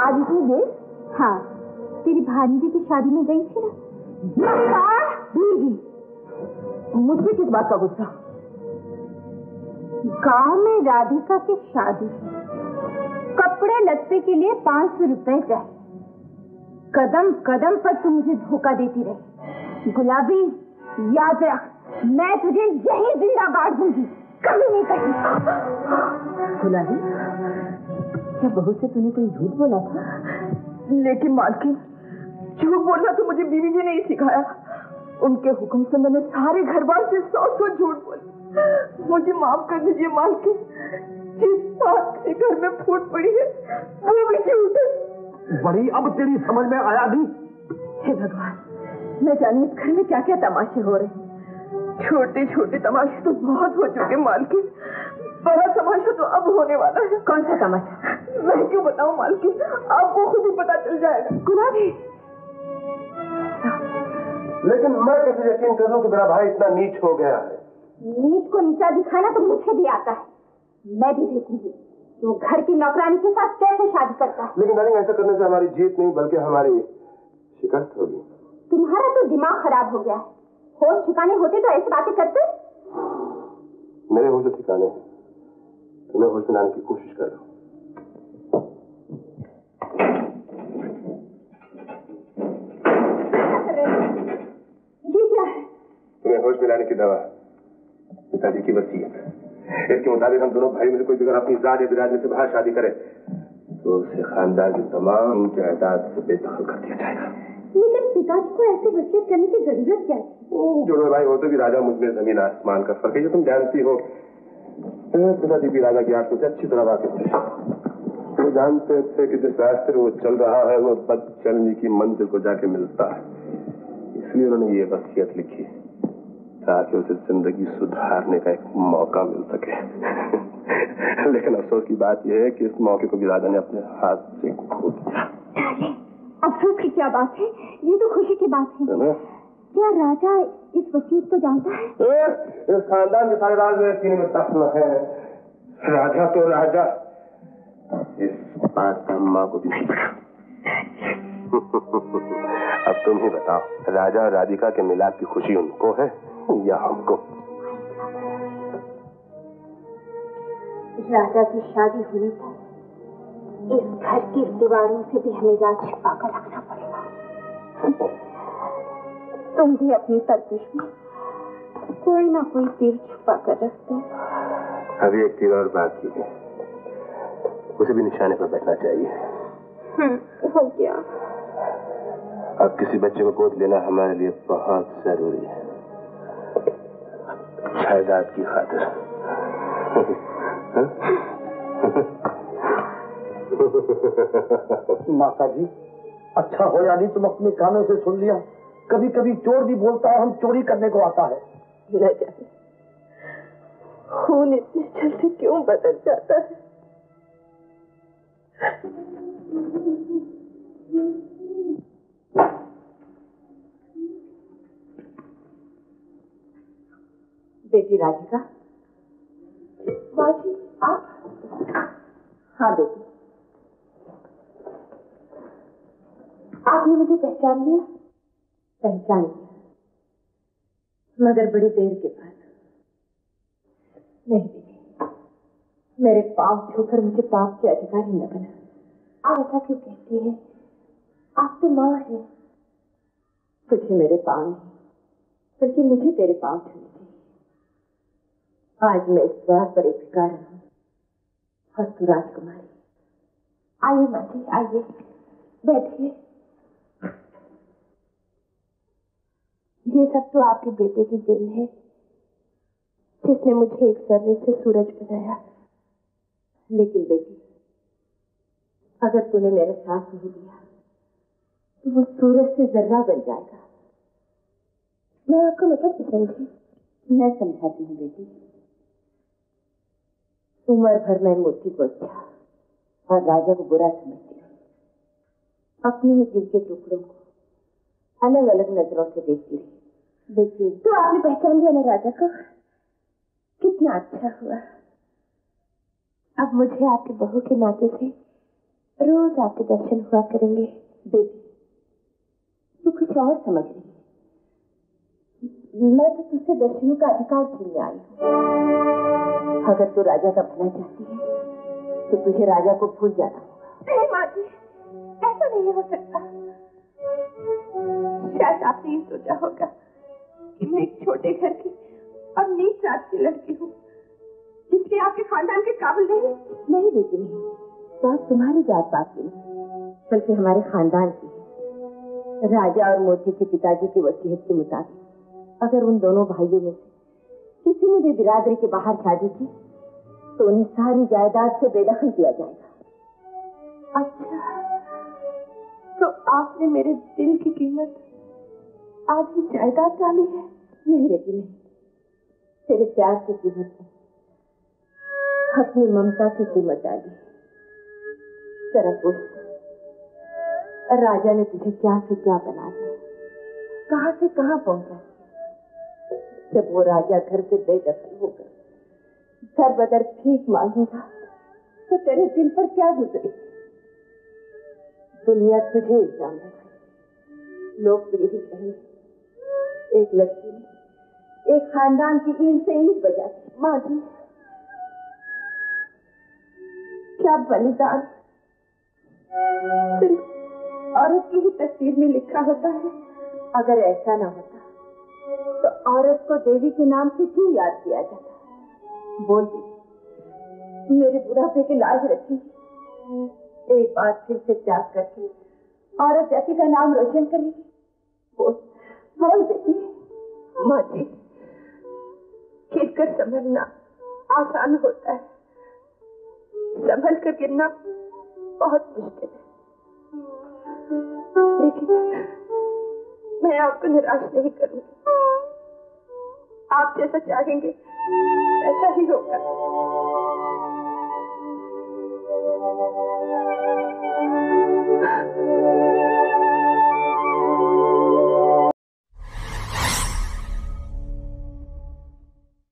आज इतनी देर? हाँ, तेरी भांजी की शादी में गई थी ना। मुझे किस बात का गुस्सा? गांव में राधिका की शादी, कपड़े लत्ते के लिए 500 रुपए चाहिए। कदम कदम पर तू मुझे धोखा देती रही। गुलाबी, याद रख, मैं तुझे यही जिंदा गाड़ दूंगी, कभी नहीं कहीं। गुलाबी, क्या बहू से तूने कोई झूठ बोला था? लेकिन मालकिन, झूठ बोलना तो मुझे बीवी जी ने ही सिखाया। उनके हुक्म से मैंने सारे घर बार से 100 झूठ बोले। मुझे माफ कर दीजिए मालकिन, जिस बात के घर में फूट पड़ी है वो भी झूठ है। बड़ी अब तेरी समझ में आया दी? हे भगवान, न जाने इस घर में क्या क्या तमाशे हो रहे हैं। छोटे छोटे तमाशे तो बहुत हो चुके मालकिन, बड़ा तमाशा तो अब होने वाला है। कौन सा तमाशा? मैं क्यों बताऊं मालकिन, आपको खुद ही पता चल जाएगा। गुलाबी, लेकिन मैं कैसे यकीन कर लूं कि मेरा भाई इतना नीच हो गया है? नीच को नीचा दिखाना तो मुझे भी आता है। मैं भी देखूंगी वो घर की नौकरानी के साथ कैसे शादी करता है। लेकिन डार्लिंग, ऐसा करने से हमारी जीत नहीं बल्कि हमारी शिकस्त होगी। तुम्हारा तो दिमाग खराब हो गया है। होश ठिकाने होते तो ऐसी बातें करते? मेरे होश ठिकाने हैं, तुम्हें होश में लाने की कोशिश कर रहा हूँ। ये क्या है? तुम्हें होश में लाने की दवा, पिताजी की वसीयत। इसके मुताबिक हम दोनों भाई में से कोई भी अगर अपनी जात या बिरादरी में से बाहर शादी करे तो उसे खानदान की तमाम जायदाद से बेदखल कर दिया जाएगा। लेकिन पिताजी को ऐसी वसीयत करने की जरूरत क्या थी? जोड़ो भाई हो तो भी राजा, मुझमें जमीन आसमान का फर्क है, जो तुम जानती हो। पिताजी भी राजा की आंखों से अच्छी तरह वाकिफ थे। वो जानते थे कि जिस रास्ते वो चल रहा है वो बद चलने की मंजिल को जाके मिलता है, इसलिए उन्होंने ये वसीयत लिखी ताकि उसे जिंदगी सुधारने का एक मौका मिल सके। लेकिन अफसोस की बात यह है कि इस मौके को भी राजा ने अपने हाथ से खो दिया। अफसोस की क्या बात है? ये तो खुशी की बात है ना? क्या राजा इस वसीयत को जानता है? इस खानदान के सारे राज मेरे सीने में दफन है। राजा तो राजा, इस बात का माँ को भी नहीं पता। अब तुम ही बताओ, राजा और राधिका के मिलाप की खुशी उनको है या हमको? राजा की शादी होने तक इस घर की दीवारों से भी हमें राज छिपा कर रखना पड़ेगा। तुम भी अपनी तरकीश में कोई ना कोई तीर छुपा कर रखते। अभी एक तीर और बाकी है, उसे भी निशाने पर बैठना चाहिए। हो गया। अब किसी बच्चे को गोद लेना हमारे लिए बहुत जरूरी है, जायदाद की खातिर। माता जी, अच्छा हो या नहीं तुम अपने कानों से सुन लिया। कभी कभी चोर भी बोलता है हम चोरी करने को आता है। न जाने खून इतने जल्दी क्यों बदल जाता है। बेटी राधिका। माँ जी, आप? हाँ बेटी, आपने मुझे पहचान लिया? पहचान लिया, मगर बड़ी देर के बाद। नहीं बेटी, मेरे पाँव छूकर मुझे पाप के अधिकारी न बना। आप ऐसा क्यों कहती हैं? आप तो माँ है। तुझे मेरे पाँव नहीं बल्कि मुझे तेरे पाँव छूने चाहिए। आज मैं इस द्वार पर एक भिखारी हूँ और तू राजकुमारी। आइए माँ जी, आइए, बैठिए। ये सब तो आपके बेटे की देन है, जिसने मुझे एक सर्रे से सूरज बनाया। लेकिन बेटी, अगर तूने मेरा साथ नहीं दिया तो वो सूरज से जर्रा बन जाएगा। मैं आपका मतलब समझी? मैं समझाती हूँ बेटी। उम्र भर मैं मूर्ति को अच्छा और राजा को बुरा समझती हूँ। अपने ही दिल के टुकड़ों को अलग अलग नजरों से देखती रही। देखिए, तो आपने पहचान लिया ना राजा को? कितना अच्छा हुआ। अब मुझे आपके बहू के नाते से रोज आपके दर्शन हुआ करेंगे। बेटी, तू कुछ और समझ रही है। मैं तो तुझसे दर्शनों का अधिकार छीनने आई हूँ। अगर तू राजा का भला चाहती है तो तुझे राजा को भूल जाना होगा। नहीं माँ जी, ऐसा नहीं हो सकता। शायद आपने ये सोचा होगा कि मैं एक छोटे घर की और नीच जात की लड़की हूँ, इसलिए आपके खानदान के काबिल नहीं। नहीं बेटी नहीं, बात तुम्हारी जात पात की नहीं, बल्कि हमारे खानदान की है। राजा और मोती के पिताजी की वसीयत के मुताबिक अगर उन दोनों भाइयों में से किसी ने भी बिरादरी के बाहर शादी की तो उन्हें सारी जायदाद से बेदखल किया जाएगा। अच्छा, तो आपने मेरे दिल की कीमत आधी जायदाद डाली है? नहीं बेटी नहीं, तेरे प्यार की कीमत में अपनी ममता की कीमत डाली। जरा सोच, राजा ने तुझे क्या से क्या बना दिया, कहां से कहां पहुंचा। जब वो राजा घर से बेदखल होकर दर बदर भीख मांगेगा तो तेरे दिल पर क्या गुजरेगी। दुनिया तुझे इल्जाम लगाएगी। लोग तो यही कहेंगे एक लड़की ने एक खानदान की ईंट से ईंट बजा दी। माँ जी, क्या बलिदान सिर्फ औरत की ही तस्वीर में लिखा होता है। अगर ऐसा ना होता तो औरत को देवी के नाम से क्यों याद किया जाता? बोल बेटी, मेरे बुढ़ापे की लाज रखी, एक बार फिर से त्याग करके औरत जाति का नाम रोशन करेगी। बोल बोल बेटी। माँ जी, गिरकर संभलना आसान होता है, संभल कर गिरना बहुत मुश्किल है। लेकिन मैं आपको निराश नहीं करूंगी। आप जैसा चाहेंगे ऐसा ही होगा।